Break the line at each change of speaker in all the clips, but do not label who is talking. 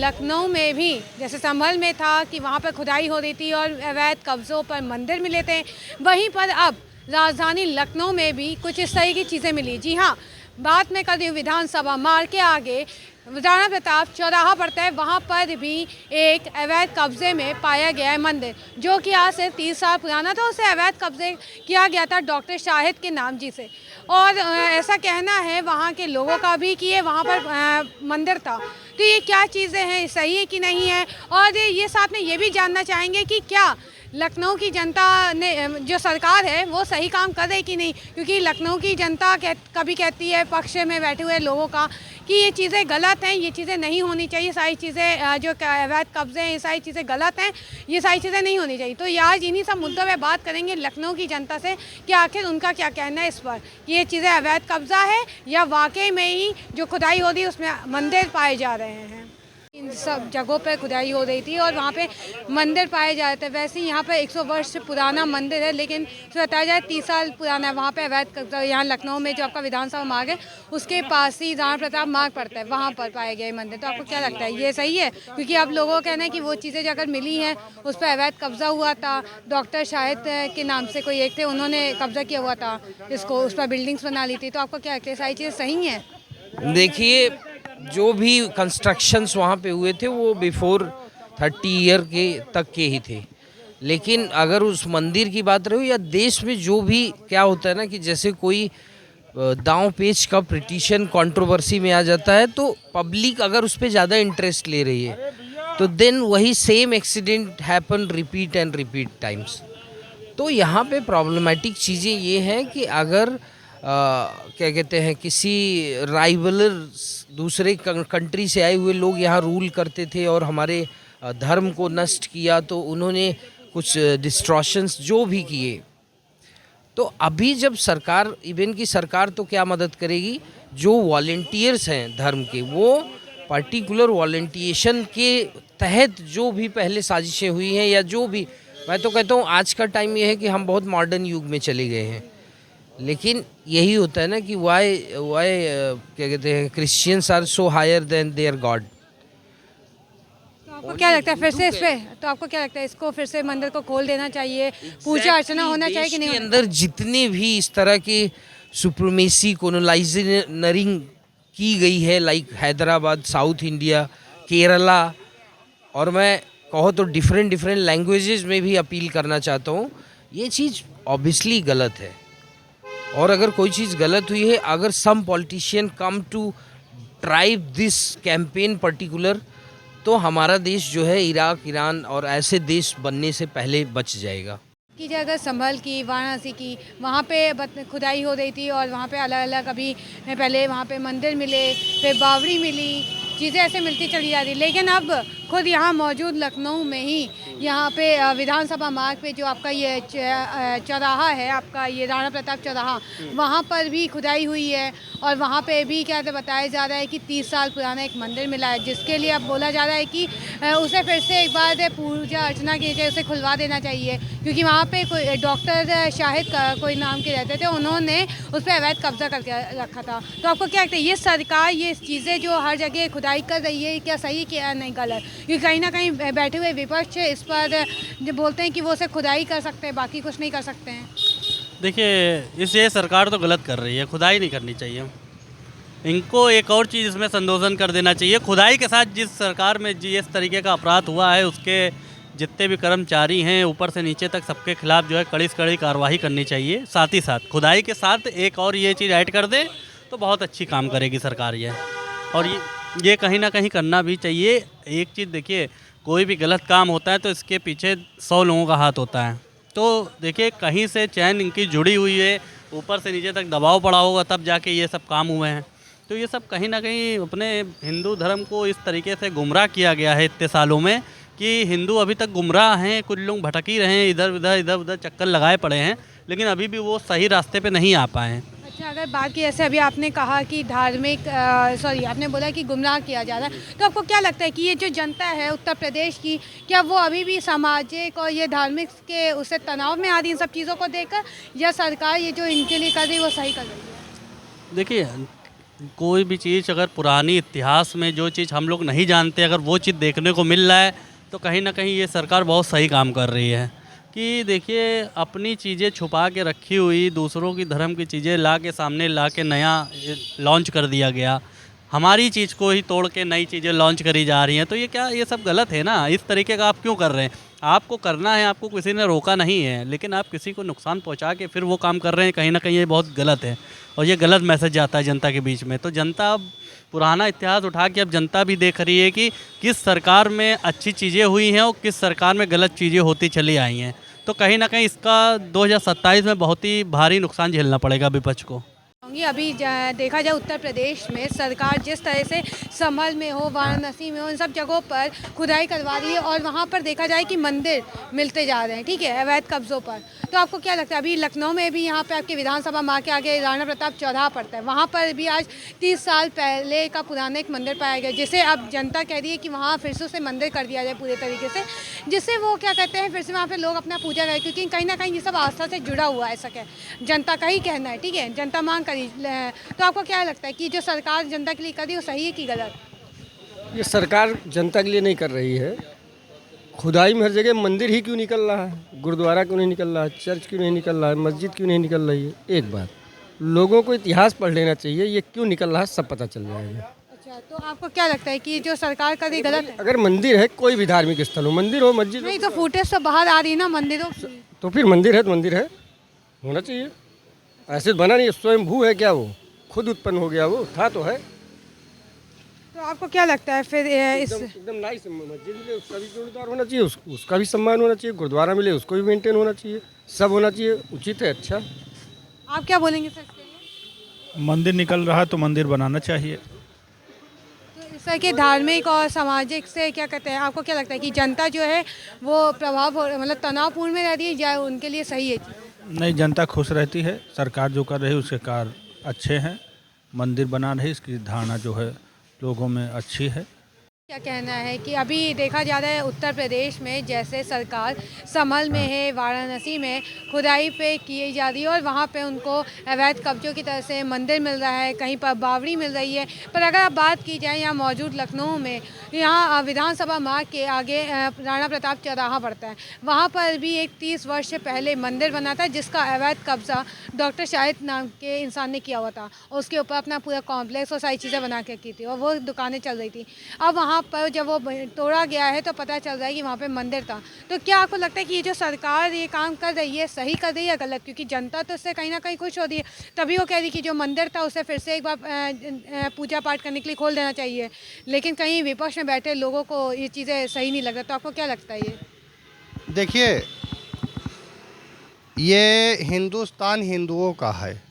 लखनऊ में भी जैसे संभल में था कि वहाँ पर खुदाई हो रही थी और अवैध कब्ज़ों पर मंदिर मिले थे, वहीं पर अब राजधानी लखनऊ में भी कुछ इस तरह की चीज़ें मिली। जी हाँ, बात मैं कर रही हूँ विधानसभा मार्ग के आगे राणा प्रताप चौराहा पड़ता है, वहाँ पर भी एक अवैध कब्जे में पाया गया है मंदिर, जो कि आज से 30 साल पुराना था। उसे अवैध कब्जे किया गया था डॉक्टर शाहिद के नाम जी से, और ऐसा कहना है वहाँ के लोगों का भी कि ये वहाँ पर मंदिर था। तो ये क्या चीज़ें हैं, सही है कि नहीं है, और ये साथ में ये भी जानना चाहेंगे कि क्या लखनऊ की जनता ने जो सरकार है वो सही काम कर रही कि नहीं, क्योंकि लखनऊ की जनता कभी कहती है पक्ष में बैठे हुए लोगों का कि ये चीज़ें गलत हैं, ये चीज़ें नहीं होनी चाहिए, सारी चीज़ें जो अवैध कब्जे हैं ये सारी चीज़ें गलत हैं, ये सारी चीज़ें नहीं होनी चाहिए। तो ये आज इन्हीं सब मुद्दों पे बात करेंगे लखनऊ की जनता से कि आखिर उनका क्या कहना है इस पर, कि ये चीज़ें अवैध कब्जा है या वाकई में ही जो खुदाई हो रही है उसमें मंदिर पाए जा रहे हैं। इन सब जगहों पर खुदाई हो रही थी और वहाँ पे मंदिर पाए जा रहे थे। वैसे ही यहाँ पे 100 वर्ष पुराना मंदिर है, लेकिन तो बताया जाए 30 साल पुराना है। वहाँ पे अवैध कब्जा, यहाँ लखनऊ में जो आपका विधानसभा मार्ग है उसके पास ही राणा प्रताप मार्ग पड़ता है, वहाँ पर पाए गए मंदिर। तो आपको क्या लगता है ये सही है? क्योंकि आप लोगों का कहना है कि वो चीज़ें जो अगर मिली हैं उस पर अवैध कब्जा हुआ था, डॉक्टर शाहिद के नाम से कोई एक थे, उन्होंने कब्जा किया हुआ था इसको, उस पर बिल्डिंग्स बना ली थी। तो आपको क्या लगता है सारी चीज़ें सही हैं?
देखिए, जो भी कंस्ट्रक्शंस वहाँ पे हुए थे वो बिफोर 30 ईयर के तक के ही थे। लेकिन अगर उस मंदिर की बात रही या देश में जो भी क्या होता है ना, कि जैसे कोई दांव पेच का पिटीशन कंट्रोवर्सी में आ जाता है तो पब्लिक अगर उस पर ज़्यादा इंटरेस्ट ले रही है तो देन वही same accident happen repeat and repeat times. तो यहाँ पे प्रॉब्लमेटिक चीज़ें ये हैं कि अगर क्या कहते हैं किसी राइवलर दूसरे कंट्री से आए हुए लोग यहाँ रूल करते थे और हमारे धर्म को नष्ट किया, तो उन्होंने कुछ डिस्ट्रॉशंस जो भी किए, तो अभी जब सरकार, इवन की सरकार तो क्या मदद करेगी, जो वॉलेंटियर्स हैं धर्म के, वो पर्टिकुलर वॉलेंटिएशन के तहत जो भी पहले साजिशें हुई हैं या जो भी, मैं तो कहता हूँ आज का टाइम ये है कि हम बहुत मॉडर्न युग में चले गए हैं। लेकिन यही होता है ना कि वाई क्या कहते हैं, Christians are so higher than their God.
तो आपको क्या लगता है फिर से इस पे, तो आपको क्या लगता है इसको फिर से मंदिर को खोल देना चाहिए, पूजा अर्चना होना चाहिए कि नहीं?
देश के अंदर जितने भी इस तरह की सुप्रीमेसी कोलोनाइजिंग की गई है, like Hyderabad, south India, Kerala, और मैं कहो तो डिफरेंट लैंग्वेजेस में भी अपील करना चाहता हूँ, ये चीज़ ऑब्वियसली गलत है। और अगर कोई चीज़ गलत हुई है, अगर some politician come to drive this campaign particular, तो हमारा देश जो है इराक, ईरान और ऐसे देश बनने से पहले बच जाएगा।
कि अगर संभल की, वाराणसी की, वहाँ पे खुदाई हो रही थी और वहाँ पे अलग अलग अभी पहले वहाँ पे मंदिर मिले, फिर बावड़ी मिली, चीज़ें ऐसे मिलती चली जा रही। लेकिन अब खुद यहाँ मौजूद लखनऊ में ही यहाँ पे विधानसभा मार्ग पे जो आपका ये चौराहा है, आपका ये राणा प्रताप चौराहा, वहाँ पर भी खुदाई हुई है और वहाँ पे भी क्या बताया जा रहा है कि 30 साल पुराना एक मंदिर मिला है, जिसके लिए अब बोला जा रहा है कि उसे फिर से एक बार पूजा अर्चना की जाए, उसे खुलवा देना चाहिए, क्योंकि वहाँ पे कोई डॉक्टर शाहिद का कोई नाम के रहते थे, उन्होंने उस पर अवैध कब्जा करके रखा था। तो आपको क्या लगता है ये सरकार ये चीज़ें जो हर जगह खुदाई कर रही है, क्या सही क्या नहीं गलत? क्योंकि कहीं ना कहीं बैठे हुए विपक्ष इस पर जो बोलते हैं कि वो उसे खुदाई कर सकते हैं, बाकी कुछ नहीं कर सकते हैं।
देखिए, ये सरकार तो गलत कर रही है, खुदाई नहीं करनी चाहिए। इनको एक और चीज़ इसमें संशोधन कर देना चाहिए। खुदाई के साथ जिस सरकार में जिस तरीके का अपराध हुआ है, उसके जितने भी कर्मचारी हैं ऊपर से नीचे तक सबके खिलाफ जो है कड़ी से कड़ी कार्रवाई करनी चाहिए। साथ ही साथ खुदाई के साथ एक और ये चीज़ ऐड कर दे तो बहुत अच्छी काम करेगी सरकार ये। और ये कहीं ना कहीं करना भी चाहिए। एक चीज़ देखिए, कोई भी गलत काम होता है तो इसके पीछे 100 लोगों का हाथ होता है। तो देखिए, कहीं से चैन इनकी जुड़ी हुई है, ऊपर से नीचे तक दबाव पड़ा होगा तब जाके ये सब काम हुए हैं। तो ये सब कहीं ना कहीं अपने हिंदू धर्म को इस तरीके से गुमराह किया गया है इतने सालों में कि हिंदू अभी तक गुमराह हैं। कुछ लोग भटक ही रहे हैं, इधर उधर चक्कर लगाए पड़े हैं, लेकिन अभी भी वो सही रास्ते पे नहीं आ पाए हैं।
अच्छा, अगर बात की जैसे अभी आपने कहा कि धार्मिक आपने बोला कि गुमराह किया जा रहा है, तो आपको क्या लगता है कि ये जो जनता है उत्तर प्रदेश की, क्या वो अभी भी सामाजिक और ये धार्मिक के उससे तनाव में आ रही इन सब चीज़ों को देखकर, या सरकार ये जो इनके लिए कर रही है वो सही कर रही है?
देखिए, कोई भी चीज़ अगर पुरानी इतिहास में जो चीज़ हम लोग नहीं जानते, अगर वो चीज़ देखने को मिल रहा है तो कहीं ना कहीं ये सरकार बहुत सही काम कर रही है। कि देखिए, अपनी चीज़ें छुपा के रखी हुई दूसरों की धर्म की चीज़ें ला के सामने ला के नया लॉन्च कर दिया गया, हमारी चीज़ को ही तोड़ के नई चीज़ें लॉन्च करी जा रही हैं। तो ये क्या, ये सब गलत है ना। इस तरीके का आप क्यों कर रहे हैं? आपको करना है, आपको किसी ने रोका नहीं है, लेकिन आप किसी को नुकसान पहुंचा के फिर वो काम कर रहे हैं, कहीं ना कहीं ये बहुत गलत है और ये गलत मैसेज जाता है जनता के बीच में। तो जनता अब पुराना इतिहास उठा के अब जनता भी देख रही है कि किस सरकार में अच्छी चीज़ें हुई हैं और किस सरकार में गलत चीज़ें होती चली आई हैं। तो कहीं ना कहीं इसका 2027 में बहुत ही भारी नुकसान झेलना पड़ेगा विपक्ष को।
अभी देखा जाए उत्तर प्रदेश में सरकार जिस तरह से संभल में हो, वाराणसी में हो, इन सब जगहों पर खुदाई करवा रही है और वहाँ पर देखा जाए कि मंदिर मिलते जा रहे हैं, ठीक है, अवैध कब्जों पर। तो आपको क्या लगता है, अभी लखनऊ में भी यहाँ पे आपके विधानसभा माह के आगे राणा प्रताप चौराहा पड़ता है, वहाँ पर भी आज 30 साल पहले का पुराना एक मंदिर पाया गया, जिसे अब जनता कह रही है कि वहाँ फिर से उसे मंदिर कर दिया जाए पूरे तरीके से, जिससे वो क्या कहते हैं फिर से वहाँ पर लोग अपना पूजा करें, क्योंकि कहीं ना कहीं ये सब आस्था से जुड़ा हुआ है, ऐसा क्या जनता का ही कहना है, ठीक है, जनता मांग करी। तो आपको क्या लगता है कि जो सरकार जनता के लिए कर रही है वो सही है कि गलत?
ये सरकार जनता के लिए नहीं कर रही है। खुदाई में हर जगह मंदिर ही क्यों निकल रहा है, गुरुद्वारा क्यों नहीं निकल रहा है, चर्च क्यों नहीं निकल रहा है, मस्जिद क्यों नहीं निकल रही है? एक बात, लोगों को इतिहास पढ़ लेना चाहिए, ये क्यों निकल रहा है सब पता चल जाएगा।
अच्छा, तो आपको क्या लगता है कि जो सरकार कर रही गलत है?
अगर मंदिर है, कोई भी धार्मिक स्थल हो, मंदिर हो, मस्जिद हो,
नहीं तो फुटेज तो बाहर आ रही है ना मंदिरों की।
तो फिर मंदिर है तो मंदिर है, होना चाहिए। ऐसे बना नहीं, स्वयंभू है क्या, वो खुद उत्पन्न हो गया, वो था तो है।
तो आपको क्या लगता है फिर इस
एकदम नाइस, मस्जिद मिले उसका भी जोरदार होना चाहिए, उसका भी सम्मान होना चाहिए, गुरुद्वारा मिले उसको भी मेंटेन होना चाहिए, सब होना चाहिए, उचित है, अच्छा।
आप क्या बोलेंगे सर इसके लिए?
मंदिर निकल रहा तो मंदिर बनाना चाहिए।
तो इस तरह के धार्मिक और सामाजिक से क्या कहते हैं, आपको क्या लगता है कि जनता जो है वो मतलब तनावपूर्ण में रहती है या उनके लिए सही है?
नहीं, जनता खुश रहती है, सरकार जो कर रही है उसके कार्य अच्छे हैं, मंदिर बना रही, इसकी धारणा जो है लोगों में अच्छी है।
क्या कहना है कि अभी देखा जा रहा है उत्तर प्रदेश में जैसे सरकार संभल में है, वाराणसी में खुदाई पे की जा रही है और वहाँ पे उनको अवैध कब्जों की तरह से मंदिर मिल रहा है, कहीं पर बावड़ी मिल रही है। पर अगर आप बात की जाए यहाँ मौजूद लखनऊ में, यहाँ विधानसभा मार्ग के आगे राणा प्रताप चौराहा पड़ता है, वहाँ पर भी एक 30 वर्ष से पहले मंदिर बना था जिसका अवैध कब्जा डॉक्टर शाहिद नाम के इंसान ने किया हुआ था और उसके ऊपर अपना पूरा कॉम्प्लेक्स और सारी चीज़ें बना के की थी और वो दुकानें चल रही थी। अब वहाँ पर जब वो तोड़ा गया है तो पता चल रहा है कि वहाँ पे मंदिर था। तो क्या आपको लगता है कि ये जो सरकार ये काम कर रही है सही कर रही है या गलत? क्योंकि जनता तो इससे कहीं ना कहीं खुश हो रही है, तभी वो कह रही कि जो मंदिर था उसे फिर से एक बार पूजा पाठ करने के लिए खोल देना चाहिए, लेकिन कहीं विपक्ष में बैठे लोगों को ये चीज़ें सही नहीं लग रहा। तो आपको क्या लगता है ये?
देखिए, ये हिंदुस्तान हिंदुओं का है,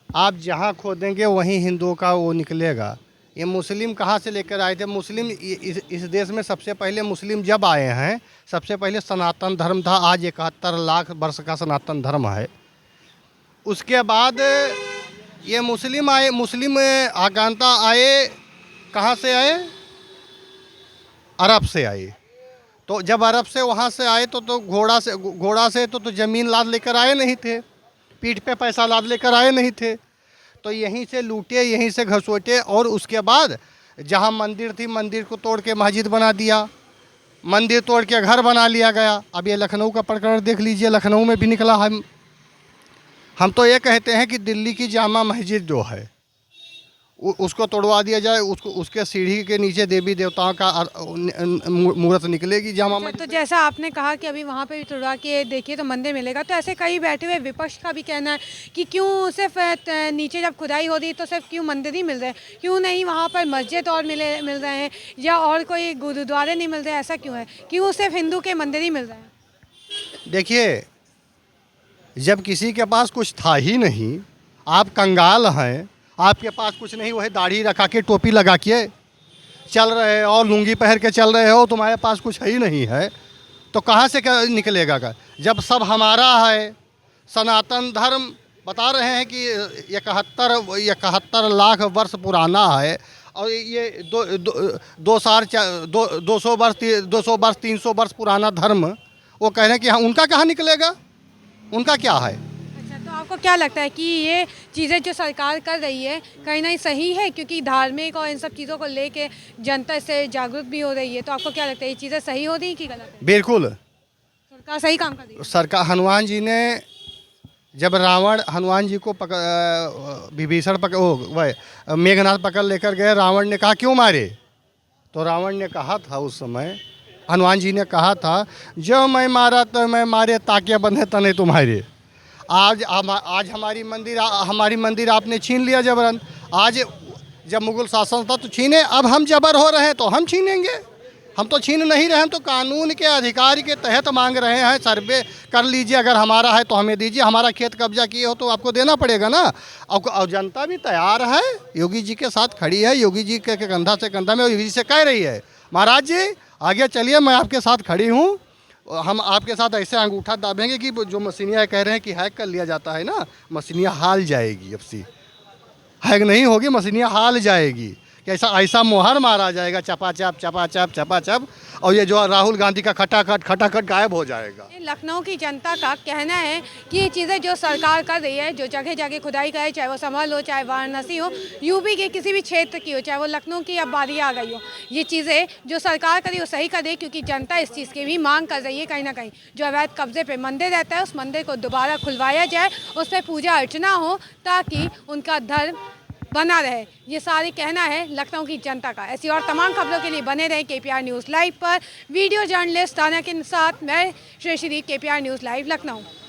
आप जहाँ खोदेंगे वहीं हिंदुओं का वो निकलेगा। ये मुस्लिम कहाँ से लेकर आए थे? मुस्लिम इस देश में सबसे पहले मुस्लिम जब आए हैं, सबसे पहले सनातन धर्म था, आज 71 लाख वर्ष का सनातन धर्म है। उसके बाद ये मुस्लिम आए, मुस्लिम आकांता आए, कहाँ से आए? अरब से आए। तो जब अरब से वहाँ से आए तो घोड़ा से तो ज़मीन लाद लेकर आए नहीं थे, पीठ पे पैसा लाद लेकर आए नहीं थे, तो यहीं से लूटे, यहीं से घसोटे और उसके बाद जहाँ मंदिर थी मंदिर को तोड़ के मस्जिद बना दिया, मंदिर तोड़ के घर बना लिया गया। अब ये लखनऊ का प्रकरण देख लीजिए, लखनऊ में भी निकला है। हम तो ये कहते हैं कि दिल्ली की जामा मस्जिद जो है उसको तोड़वा दिया जाए, उसको उसके सीढ़ी के नीचे देवी देवताओं का मूर्त निकलेगी जामा मस्जिद।
तो जैसा आपने कहा कि अभी वहाँ पे भी तोड़वा के देखिए तो मंदिर मिलेगा, तो ऐसे कई बैठे हुए विपक्ष का भी कहना है कि क्यों सिर्फ नीचे जब खुदाई हो रही तो सिर्फ क्यों मंदिर ही मिल रहे हैं, क्यों नहीं वहाँ पर मस्जिद और मिल रहे हैं या और कोई गुरुद्वारे नहीं मिल रहे, ऐसा क्यों है, क्यों सिर्फ हिंदू के मंदिर ही मिल रहे हैं?
देखिए, जब किसी के पास कुछ था ही नहीं, आप कंगाल हैं, आपके पास कुछ नहीं, वही दाढ़ी रखा के टोपी लगा के चल रहे हो और लुंगी पहन के चल रहे हो, तुम्हारे पास कुछ है ही नहीं है, तो कहाँ से क्या निकलेगा का? जब सब हमारा है, सनातन धर्म बता रहे हैं कि 71 लाख वर्ष पुराना है और ये 200 वर्ष 300 वर्ष पुराना धर्म, वो कह रहे हैं कि हाँ, उनका कहाँ निकलेगा, उनका क्या है?
अच्छा, तो आपको क्या लगता है कि ये चीज़ें जो सरकार कर रही है कहीं ना कहीं सही है, क्योंकि धार्मिक और इन सब चीज़ों को लेके जनता इससे जागरूक भी हो रही है, तो आपको क्या लगता है ये चीज़ें सही हो रही कि गलत है?
बिल्कुल
सरकार सही काम कर रही है?
सरकार, हनुमान जी ने जब रावण हनुमान जी को विभीषण पकड़ वह मेघनाथ पकड़ लेकर गए, रावण ने कहा क्यों मारे, तो रावण ने कहा था उस समय, हनुमान जी ने कहा था जो मैं मारा तो मैं मारे ताकि बंधे तने तुम्हारे। आज हमारी मंदिर आपने छीन लिया जबरन। आज जब मुगल शासन था तो छीने, अब हम जबर हो रहे हैं तो हम छीनेंगे। हम तो छीन नहीं रहे, हम तो कानून के अधिकार के तहत मांग रहे हैं। सर्वे कर लीजिए, अगर हमारा है तो हमें दीजिए, हमारा खेत कब्जा किए हो तो आपको देना पड़ेगा ना। और जनता भी तैयार है, योगी जी के साथ खड़ी है, योगी जी के कंधा से कंधा में योगी जी से कह रही है महाराज जी आगे चलिए, मैं आपके साथ खड़ी हूँ, हम आपके साथ ऐसे अंगूठा दाबेंगे कि जो मशीनियाँ कह रहे हैं कि हैक कर लिया जाता है ना, मशीनियाँ हाल जाएगी। अब सी हैक नहीं होगी, मशीनियाँ हाल जाएगी कि ऐसा मोहर मारा जाएगा, चपाचप चपाचप चपाचप, और ये जो राहुल गांधी का खटाखट गायब हो जाएगा।
लखनऊ की जनता का कहना है कि ये चीज़ें जो सरकार कर रही है, जो जगह जगह खुदाई करे, चाहे वो संभल हो, चाहे वाराणसी हो, यूपी के किसी भी क्षेत्र की हो, चाहे वो लखनऊ की अब बारी आ गई हो, ये चीज़ें जो सरकार करी वो सही करे, क्योंकि जनता इस चीज़ की भी मांग कर रही है। कहीं ना कहीं जो अवैध कब्जे पे मंदिर रहता है, उस मंदिर को दोबारा खुलवाया जाए, उस पर पूजा अर्चना हो, ताकि उनका धर्म बना रहे। ये सारी कहना है लखनऊ की जनता का। ऐसी और तमाम खबरों के लिए बने रहे KPR न्यूज़ लाइव पर। वीडियो जर्नलिस्ट ताना के साथ मैं Shri KPR news live Lucknow.